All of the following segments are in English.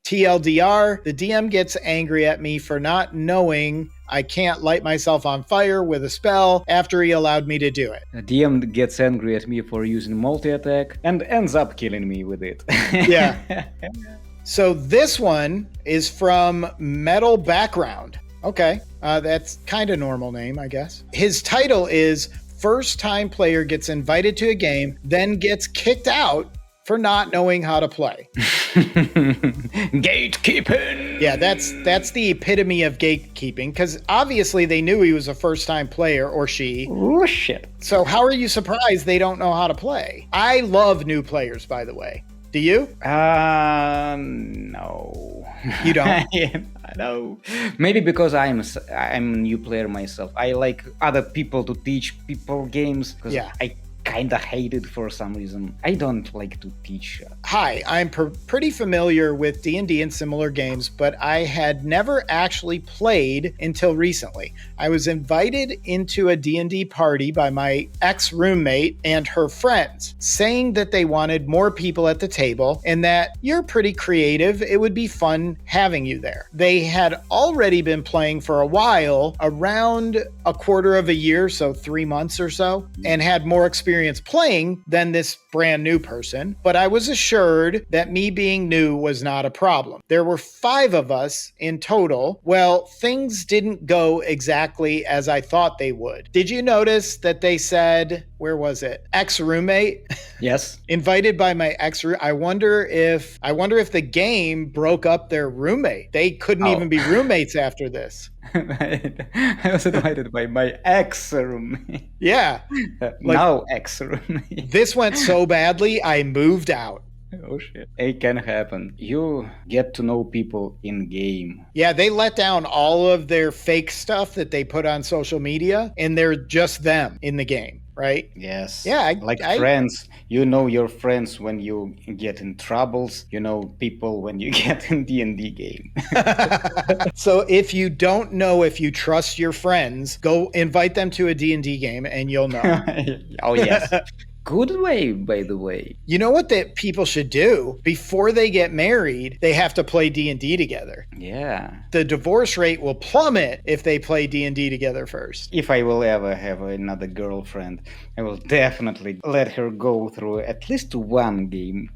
TLDR, the DM gets angry at me for not knowing I can't light myself on fire with a spell after he allowed me to do it. The DM gets angry at me for using multi-attack and ends up killing me with it. Yeah. So this one is from Metal Background. Okay, that's kind of normal name, I guess. His title is First Time Player Gets Invited to a Game, then Gets Kicked Out for Not Knowing How to Play. Gatekeeping! Yeah, that's the epitome of gatekeeping, because obviously they knew he was a first-time player, or she. Oh, shit. So how are you surprised they don't know how to play? I love new players, by the way. Do you? No. You don't? No. Maybe because I'm a new player myself. I like other people to teach people games because I kind of hate it for some reason. I don't like to teach. Hi, I'm pretty familiar with D&D and similar games, but I had never actually played until recently. I was invited into a D&D party by my ex-roommate and her friends, saying that they wanted more people at the table and that you're pretty creative. It would be fun having you there. They had already been playing for a while, around a quarter of a year, so 3 months or so, and had more experience playing than this brand new person, but I was assured that me being new was not a problem. There were 5 of us in total. Well, things didn't go exactly as I thought they would. Did you notice that they said, where was it? Ex-roommate? Yes. Invited by my ex-roommate. I wonder if the game broke up their roommate. They couldn't even be roommates after this. I was invited by my ex-roommate. Yeah. Now ex-roommate. This went so badly, I moved out. Oh shit. It can happen. You get to know people in game. Yeah, they let down all of their fake stuff that they put on social media, and they're just them in the game, right? Yes. Yeah. Friends. You know your friends when you get in troubles. You know people when you get in D&D game. So if you don't know if you trust your friends, go invite them to a D&D game and you'll know. Oh, yes. Good way, by the way. You know what that people should do? Before they get married, they have to play D&D together. Yeah. The divorce rate will plummet if they play D&D together first. If I will ever have another girlfriend, I will definitely let her go through at least one game.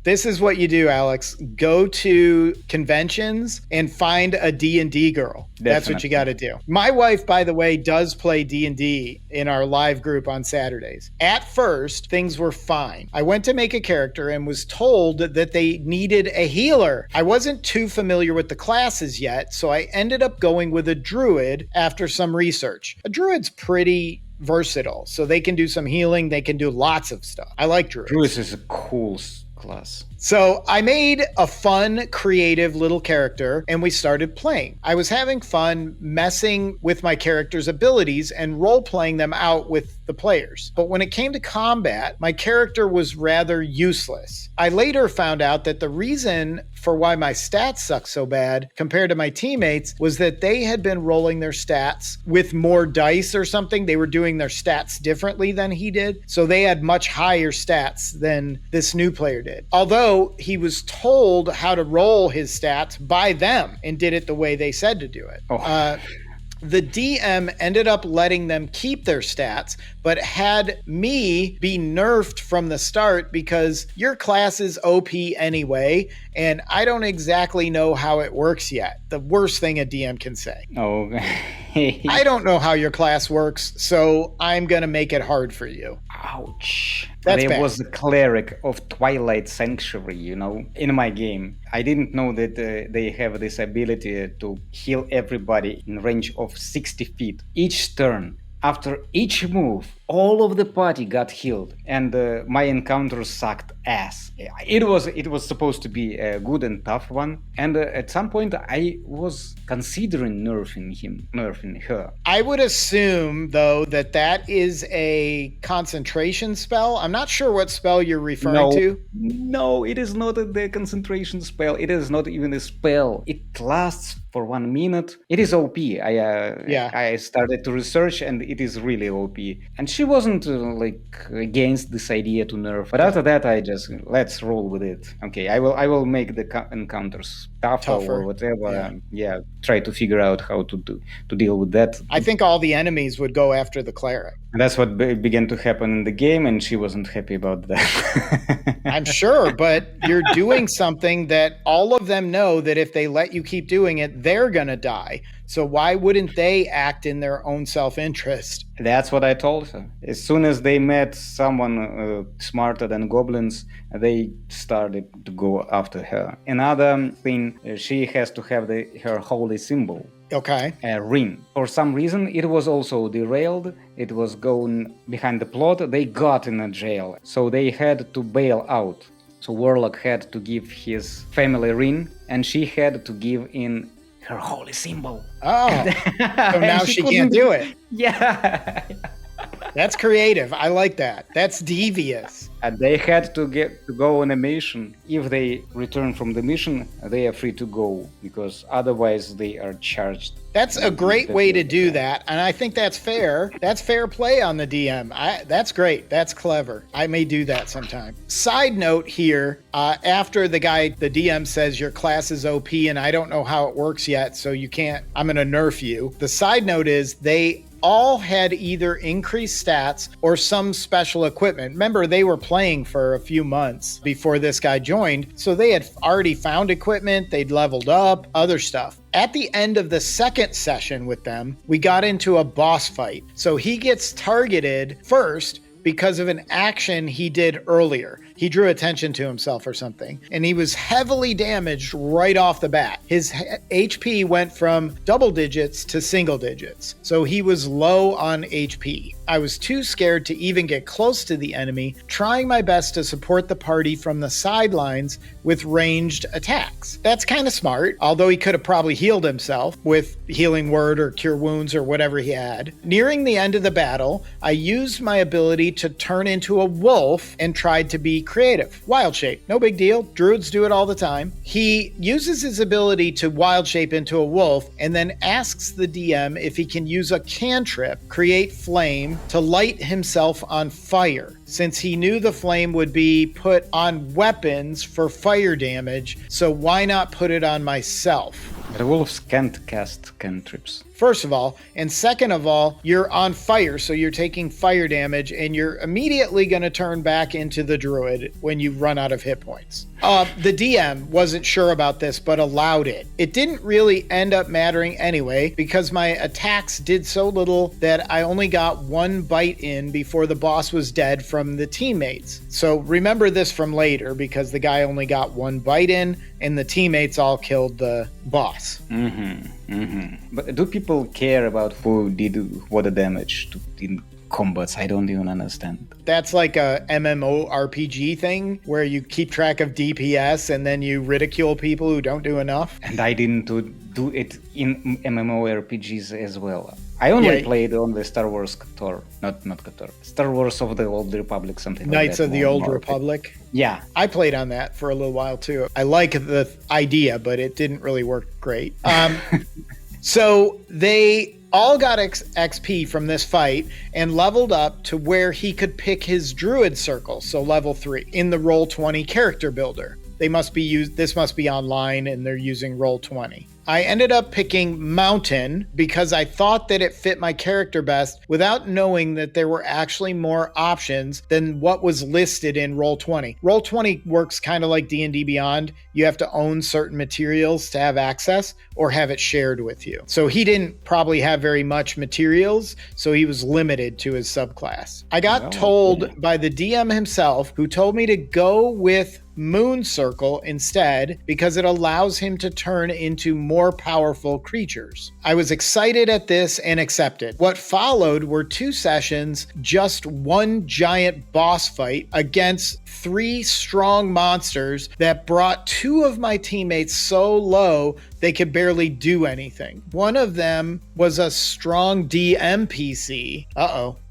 This is what you do, Alex. Go to conventions and find a D&D girl. Definitely. That's what you got to do. My wife, by the way, does play D&D in our live group on Saturdays. At first, things were fine. I went to make a character and was told that they needed a healer. I wasn't too familiar with the classes yet, so I ended up going with a druid after some research. A druid's pretty versatile, so they can do some healing. They can do lots of stuff. I like druids. Druids is a cool class. So I made a fun, creative little character and we started playing. I was having fun messing with my character's abilities and role-playing them out with the players. But when it came to combat, my character was rather useless. I later found out that the reason for why my stats sucked so bad compared to my teammates was that they had been rolling their stats with more dice or something. They were doing their stats differently than he did. So they had much higher stats than this new player did. Although he was told how to roll his stats by them and did it the way they said to do it. The DM ended up letting them keep their stats, but had me be nerfed from the start because your class is OP anyway, and I don't exactly know how it works yet. The worst thing a DM can say. Oh, I don't know how your class works, so I'm going to make it hard for you. Ouch. That's I bad. was the cleric of Twilight Sanctuary, in my game. I didn't know that they have this ability to heal everybody in range of 60 feet each turn. After each move, all of the party got healed, and my encounter sucked ass. It was supposed to be a good and tough one, and at some point I was considering nerfing her. I would assume, though, that is a concentration spell. I'm not sure what spell you're referring to. No, it is not the concentration spell. It is not even a spell. It lasts for 1 minute. It is OP. I started to research, and it is really OP. And she she wasn't against this idea to nerf. But after that, I just let's roll with it. Okay, I will make the encounters tougher or whatever. Try to figure out how to deal with that. I think all the enemies would go after the cleric. And that's what began to happen in the game, and she wasn't happy about that. I'm sure, but you're doing something that all of them know that if they let you keep doing it, they're going to die. So why wouldn't they act in their own self-interest? That's what I told her. As soon as they met someone smarter than goblins, they started to go after her. Another thing, she has to have her holy symbol. Okay. A ring. For some reason, it was also derailed. It was going behind the plot. They got in a jail, so they had to bail out. So Warlock had to give his family ring, and she had to give in her holy symbol. Oh, so now she can't do it. Yeah. That's creative. I like that. That's devious. And they had to go on a mission. If they return from the mission, they are free to go, because otherwise they are charged. That's a great way to do that, and I think that's fair. That's fair play on the DM. That's great. That's clever. I may do that sometime. Side note here, after the DM says your class is OP and I don't know how it works yet, so you can't, I'm going to nerf you. The side note is they all had either increased stats or some special equipment. Remember, they were playing for a few months before this guy joined, so they had already found equipment, they'd leveled up, other stuff. At the end of the second session with them, we got into a boss fight. So he gets targeted first because of an action he did earlier. He drew attention to himself or something, and he was heavily damaged right off the bat. His HP went from double digits to single digits, so he was low on HP. I was too scared to even get close to the enemy, trying my best to support the party from the sidelines with ranged attacks. That's kind of smart, although he could have probably healed himself with Healing Word or Cure Wounds or whatever he had. Nearing the end of the battle, I used my ability to turn into a wolf and tried to be creative. Wild shape, no big deal. Druids do it all the time. He uses his ability to wild shape into a wolf and then asks the DM if he can use a cantrip, create flame, to light himself on fire. Since he knew the flame would be put on weapons for fire damage, so why not put it on myself? The wolves can't cast cantrips. First of all, and second of all, you're on fire, so you're taking fire damage, and you're immediately going to turn back into the druid when you run out of hit points. The DM wasn't sure about this, but allowed it. It didn't really end up mattering anyway, because my attacks did so little that I only got one bite in before the boss was dead from the teammates. So remember this from later, because the guy only got one bite in, and the teammates all killed the boss. But do people care about who did what the damage in combats? I don't even understand. That's like a MMORPG thing where you keep track of DPS and then you ridicule people who don't do enough. And I didn't do it in MMORPGs as well. I only played on the Star Wars KOTOR, not KOTOR. Star Wars of the Old Republic, something like that. Knights of the Old Republic? Yeah. I played on that for a little while too. I like the idea, but it didn't really work great. So they all got XP from this fight and leveled up to where he could pick his druid circle, so level 3, in the Roll20 character builder. This must be online and they're using Roll20. I ended up picking Mountain because I thought that it fit my character best without knowing that there were actually more options than what was listed in Roll20. Roll20 works kind of like D&D Beyond. You have to own certain materials to have access or have it shared with you. So he didn't probably have very much materials, so he was limited to his subclass. I got told by the DM himself, who told me to go with Moon Circle instead because it allows him to turn into more powerful creatures. I was excited at this and accepted. What followed were 2 sessions, just one giant boss fight against 3 strong monsters that brought 2 of my teammates so low they could barely do anything. One of them was a strong DMPC.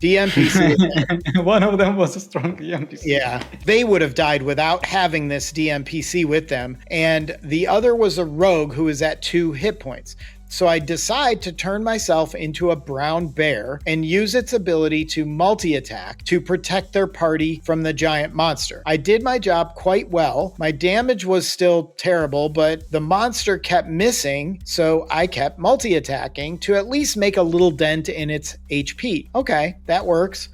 DMPC. One of them was a strong DMPC. Yeah. They would have died without having this DMPC with them. And the other was a rogue who was at 2 hit points. So I decide to turn myself into a brown bear and use its ability to multi-attack to protect their party from the giant monster. I did my job quite well. My damage was still terrible, but the monster kept missing, so I kept multi-attacking to at least make a little dent in its HP. Okay, that works.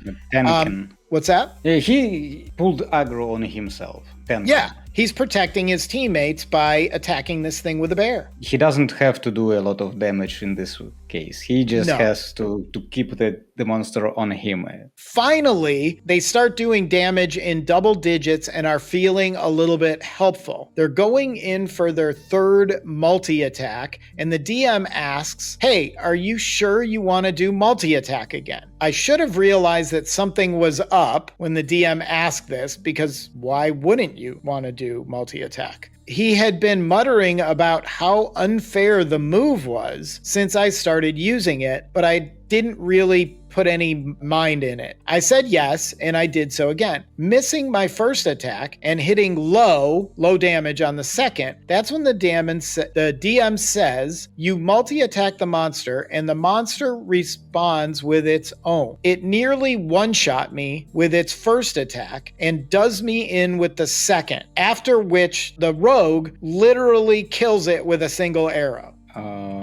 What's that? Yeah, he pulled aggro on himself. Yeah, he's protecting his teammates by attacking this thing with a bear. He doesn't have to do a lot of damage in this case. He just has to keep the monster on him. Finally, they start doing damage in double digits and are feeling a little bit helpful. They're going in for their third multi-attack, and the DM asks, hey, are you sure you want to do multi-attack again? I should have realized that something was up when the DM asked this, because why wouldn't you want to do multi-attack? He had been muttering about how unfair the move was since I started using it, but I didn't really put any mind in it. I said yes, and I did so again. Missing my first attack and hitting low damage on the second, that's when the DM says, you multi-attack the monster, and the monster responds with its own. It nearly one-shot me with its first attack and does me in with the second, after which the rogue literally kills it with a single arrow.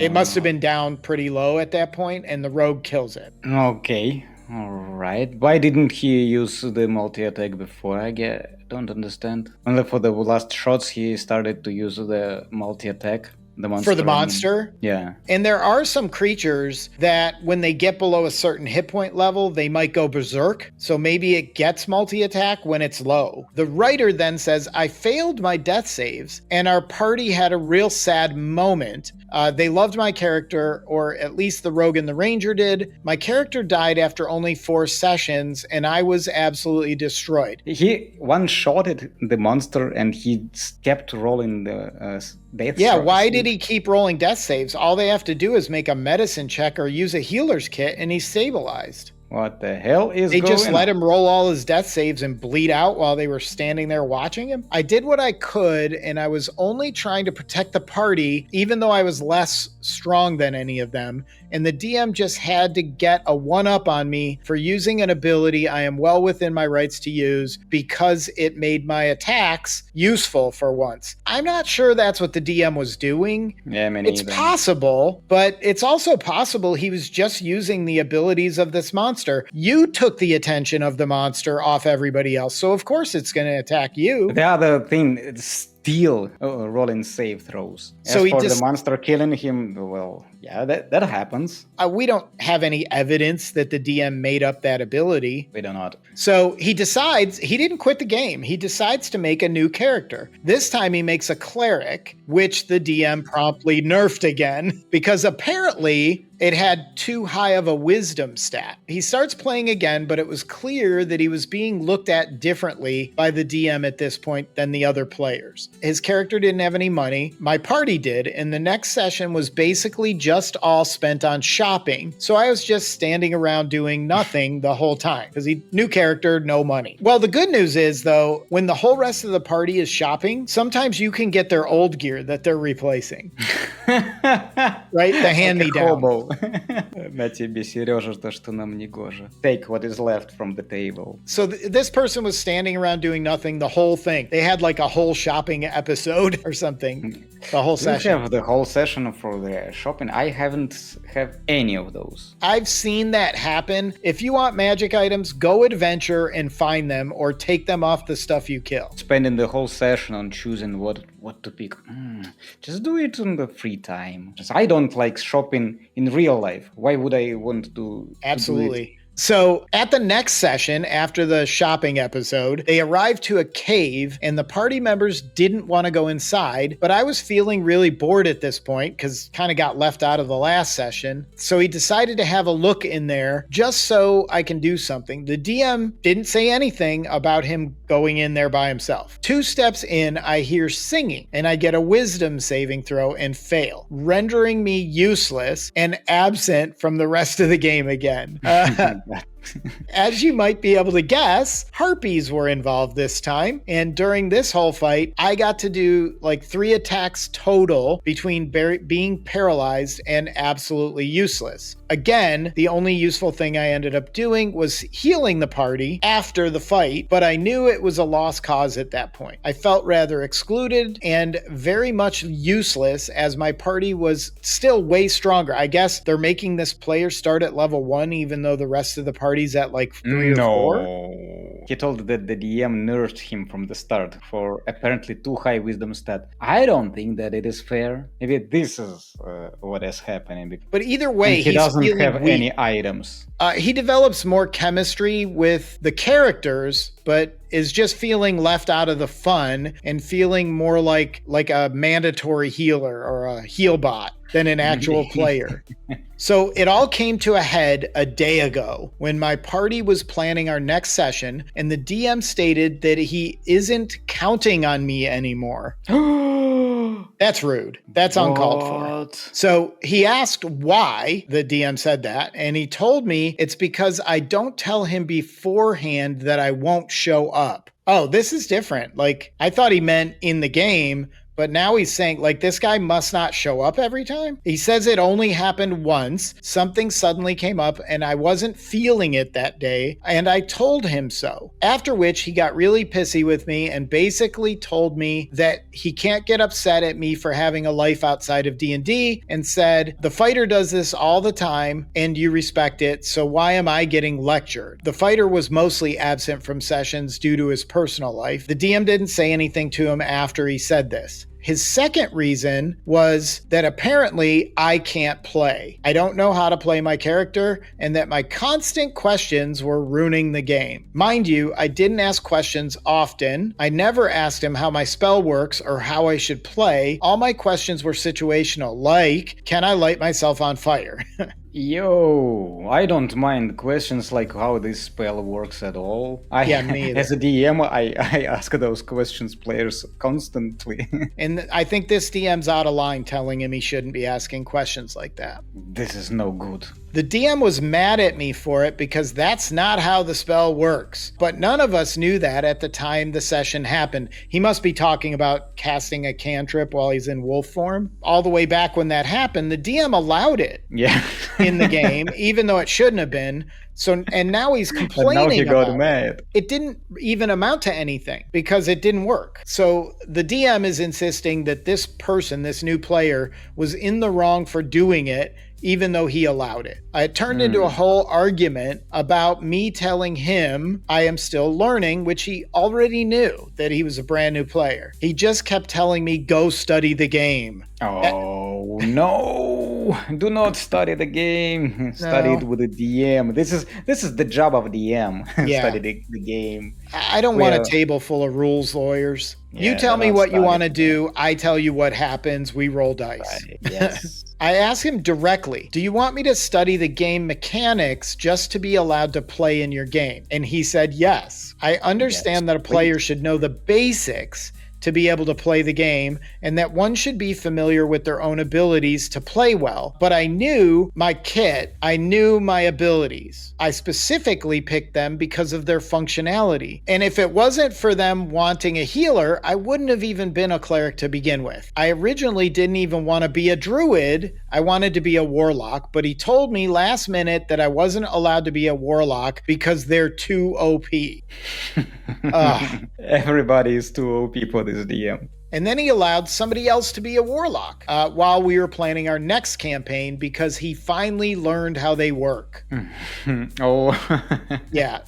It must have been down pretty low at that point, and the rogue kills it. Okay, all right. Why didn't he use the multi-attack before? Don't understand. Only for the last shots he started to use the multi-attack. For the monster? Yeah. And there are some creatures that when they get below a certain hit point level, they might go berserk. So maybe it gets multi-attack when it's low. The writer then says, I failed my death saves and our party had a real sad moment. They loved my character, or at least the rogue and the ranger did. My character died after only 4 sessions and I was absolutely destroyed. He one-shotted the monster and he kept rolling the death saves. Why did he keep rolling death saves? All they have to do is make a medicine check or use a healer's kit and he's stabilized. What the hell is They going just let him roll all his death saves and bleed out while they were standing there watching him? I did what I could, and I was only trying to protect the party, even though I was less strong than any of them. And the DM just had to get a one-up on me for using an ability I am well within my rights to use because it made my attacks useful for once. I'm not sure that's what the DM was doing. Yeah, it's possible, but it's also possible he was just using the abilities of this monster. You took the attention of the monster off everybody else, so of course it's going to attack you. The other thing is still rolling save throws. So the monster killing him, well, yeah, that happens. We don't have any evidence that the DM made up that ability. We do not. So he decides, he didn't quit the game. He decides to make a new character. This time he makes a cleric, which the DM promptly nerfed again because apparently it had too high of a wisdom stat. He starts playing again, but it was clear that he was being looked at differently by the DM at this point than the other players. His character didn't have any money. My party did, and the next session was basically just all spent on shopping. So I was just standing around doing nothing the whole time because new character, no money. Well, the good news is though, when the whole rest of the party is shopping, sometimes you can get their old gear that they're replacing. Right? The hand-me-down. На тебе, Сережа, то, что нам не гоже. Take what is left from the table. So this person was standing around doing nothing the whole thing. They had like a whole shopping episode or something. The whole session. You have the whole session for the shopping. I haven't have any of those. I've seen that happen. If you want magic items, go adventure and find them or take them off the stuff you kill. Spending the whole session on choosing what to pick. Just do it in the free time. I don't like shopping in real life. Why would I want to Absolutely. do it? So at the next session, after the shopping episode, they arrived to a cave and the party members didn't want to go inside, but I was feeling really bored at this point because kind of got left out of the last session. So he decided to have a look in there just so I can do something. The DM didn't say anything about him going in there by himself. 2 steps in, I hear singing and I get a wisdom saving throw and fail, rendering me useless and absent from the rest of the game again. As you might be able to guess, harpies were involved this time. And during this whole fight, I got to do like 3 attacks total between being paralyzed and absolutely useless. Again, the only useful thing I ended up doing was healing the party after the fight, but I knew it was a lost cause at that point. I felt rather excluded and very much useless as my party was still way stronger. I guess they're making this player start at level 1 even though the rest of the party's at like 3 or 4. He told that the DM nerfed him from the start for apparently too high wisdom stat. I don't think that it is fair. Maybe this is what is happening. But either way, and he doesn't have weak. any items. He develops more chemistry with the characters, but is just feeling left out of the fun and feeling more like a mandatory healer or a heal bot than an actual player. So it all came to a head a day ago when my party was planning our next session and the DM stated that he isn't counting on me anymore. That's rude. That's uncalled for. So he asked why the DM said that, and he told me it's because I don't tell him beforehand that I won't show up. Oh, this is different. Like, I thought he meant in the game, but now he's saying, like, this guy must not show up every time. He says it only happened once. Something suddenly came up and I wasn't feeling it that day. And I told him so. After which he got really pissy with me and basically told me that he can't get upset at me for having a life outside of D&D and said, the fighter does this all the time and you respect it. So why am I getting lectured? The fighter was mostly absent from sessions due to his personal life. The DM didn't say anything to him after he said this. His second reason was that apparently I can't play. I don't know how to play my character and that my constant questions were ruining the game. Mind you, I didn't ask questions often. I never asked him how my spell works or how I should play. All my questions were situational, like, can I light myself on fire? Yo, I don't mind questions like how this spell works at all. Yeah, me either. As a DM, I ask those questions players constantly. And I think this DM's out of line telling him he shouldn't be asking questions like that. This is no good. The DM was mad at me for it because that's not how the spell works. But none of us knew that at the time the session happened. He must be talking about casting a cantrip while he's in wolf form. All the way back when that happened, the DM allowed it. Yeah. In the game, even though it shouldn't have been. So, and now he's complaining but now he got about mad. It didn't even amount to anything because it didn't work. So the DM is insisting that this person, this new player, was in the wrong for doing it, even though he allowed it. It turned into a whole argument about me telling him I am still learning, which he already knew that he was a brand new player. He just kept telling me, go study the game. Oh, no. Do not study the game. Study it with a DM. This is the job of DM. Yeah. Study the game. I don't want a table full of rules lawyers. You tell me what you want to do. I tell you what happens. We roll dice. Right. Yes. I asked him directly, do you want me to study the game mechanics just to be allowed to play in your game? And he said, yes. I understand that a player should know the basics to be able to play the game and that one should be familiar with their own abilities to play well. But I knew my kit, I knew my abilities. I specifically picked them because of their functionality. And if it wasn't for them wanting a healer, I wouldn't have even been a cleric to begin with. I originally didn't even want to be a druid. I wanted to be a warlock, but he told me last minute that I wasn't allowed to be a warlock because they're too OP. Everybody is too OP for this DM. And then he allowed somebody else to be a warlock while we were planning our next campaign because he finally learned how they work. Oh. Yeah,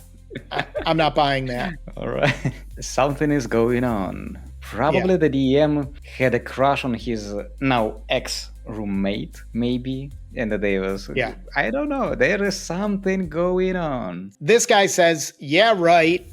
I'm not buying that. All right. Something is going on. Probably the DM had a crush on his now ex-roommate, maybe. And they was, I don't know, there is something going on. This guy says, yeah, right.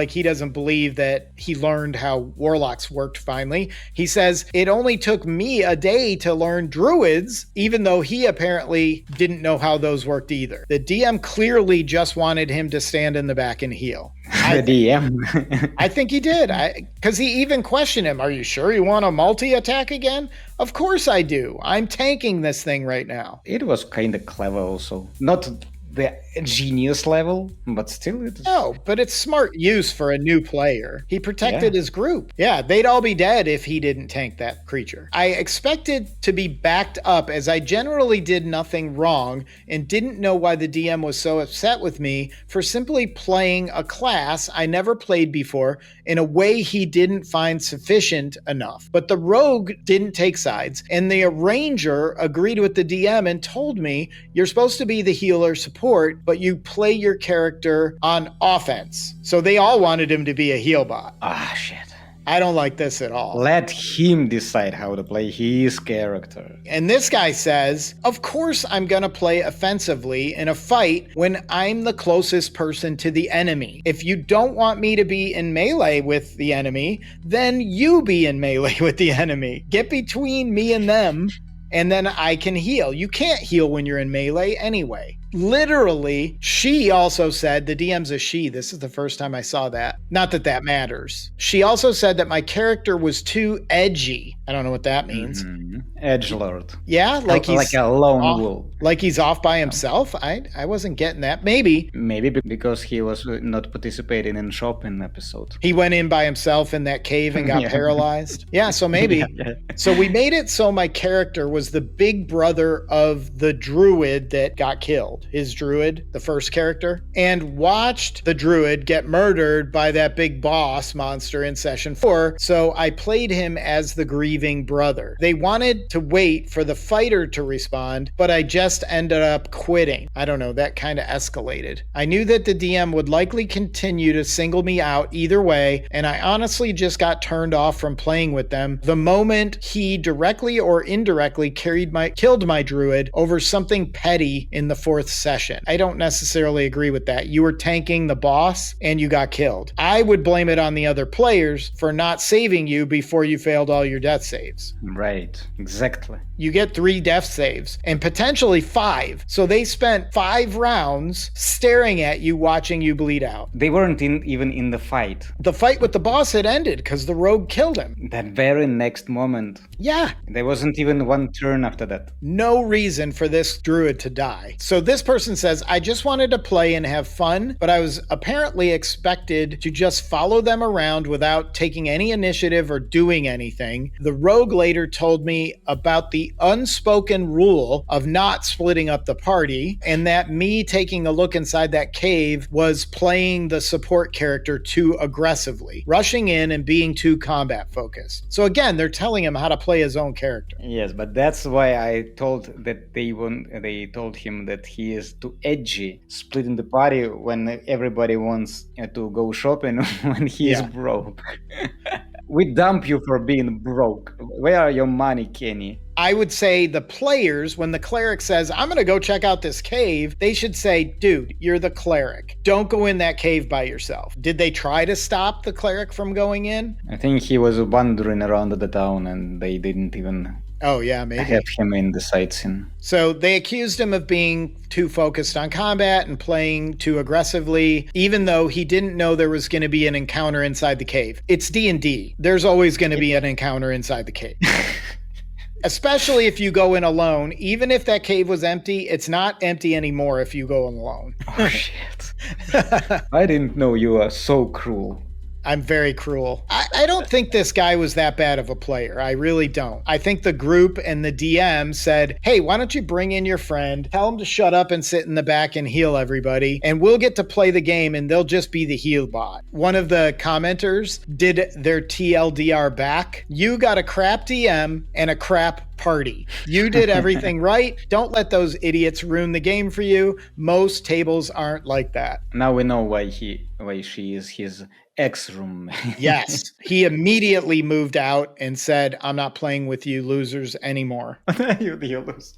He doesn't believe that he learned how warlocks worked finally. He says, it only took me a day to learn druids, even though he apparently didn't know how those worked either. The DM clearly just wanted him to stand in the back and heal. The DM. I think he did. Because he even questioned him, are you sure you want a multi-attack again? Of course I do. I'm tanking this thing right now. It was kind of clever also. Not the genius level, but still it is. No, but it's smart use for a new player. He protected Yeah. his group. Yeah, they'd all be dead if he didn't tank that creature. I expected to be backed up as I generally did nothing wrong and didn't know why the DM was so upset with me for simply playing a class I never played before in a way he didn't find sufficient enough. But the rogue didn't take sides, and the arranger agreed with the DM and told me, you're supposed to be the healer support, but you play your character on offense. So they all wanted him to be a heal bot. Ah, shit. I don't like this at all. Let him decide how to play his character. And this guy says, of course I'm going to play offensively in a fight when I'm the closest person to the enemy. If you don't want me to be in melee with the enemy, then you be in melee with the enemy. Get between me and them, and then I can heal. You can't heal when you're in melee anyway. Literally, she also said, the DM's a she. This is the first time I saw that. Not that that matters. She also said that my character was too edgy. I don't know what that means. Mm-hmm. Edgelord. Yeah, like he's like a lone off, wolf. like he's off by himself. I wasn't getting that. Maybe Maybe because he was not participating in shopping episode. he went in by himself in that cave and got Yeah. paralyzed. Yeah, so maybe. Yeah. So we made it so my character was the big brother of the druid that got killed, his druid, the first character, and watched the druid get murdered by that big boss monster in session 4. So I played him as the grieving brother. They wanted to wait for the fighter to respond, but I just ended up quitting. I don't know, that kind of escalated. I knew that the DM would likely continue to single me out either way, and I honestly just got turned off from playing with them the moment he directly or indirectly killed my druid over something petty in the 4th session. I don't necessarily agree with that. You were tanking the boss and you got killed. I would blame it on the other players for not saving you before you failed all your death saves. Right, exactly. You get 3 death saves and potentially 5. So they spent 5 rounds staring at you, watching you bleed out. They weren't even in the fight. The fight with the boss had ended because the rogue killed him. That very next moment. Yeah. There wasn't even one turn after that. No reason for this druid to die. So this person says, I just wanted to play and have fun, but I was apparently expected to just follow them around without taking any initiative or doing anything. The rogue later told me about the unspoken rule of not splitting up the party, and that me taking a look inside that cave was playing the support character too aggressively, rushing in and being too combat focused. So again, they're telling him how to play his own character. Yes, but that's why I told that they told him that he is too edgy, splitting the party when everybody wants to go shopping when he is broke. We dump you for being broke. Where are your money, Kenny? I would say the players, when the cleric says, I'm going to go check out this cave, they should say, dude, you're the cleric. Don't go in that cave by yourself. Did they try to stop the cleric from going in? I think he was wandering around the town and they didn't even Oh, yeah, maybe. have him in the sightseeing. So they accused him of being too focused on combat and playing too aggressively, even though he didn't know there was going to be an encounter inside the cave. It's D&D. There's always going to be an encounter inside the cave. Especially if you go in alone. Even if that cave was empty, it's not empty anymore if you go in alone. Oh, shit. I didn't know you were so cruel. I'm very cruel. I don't think this guy was that bad of a player. I really don't. I think the group and the DM said, hey, why don't you bring in your friend, tell him to shut up and sit in the back and heal everybody, and we'll get to play the game and they'll just be the heal bot. One of the commenters did their TLDR back. You got a crap DM and a crap party. You did everything right. Don't let those idiots ruin the game for you. Most tables aren't like that. Now we know why she is his ex-roommate. Yes. He immediately moved out and said, I'm not playing with you losers anymore. You lose.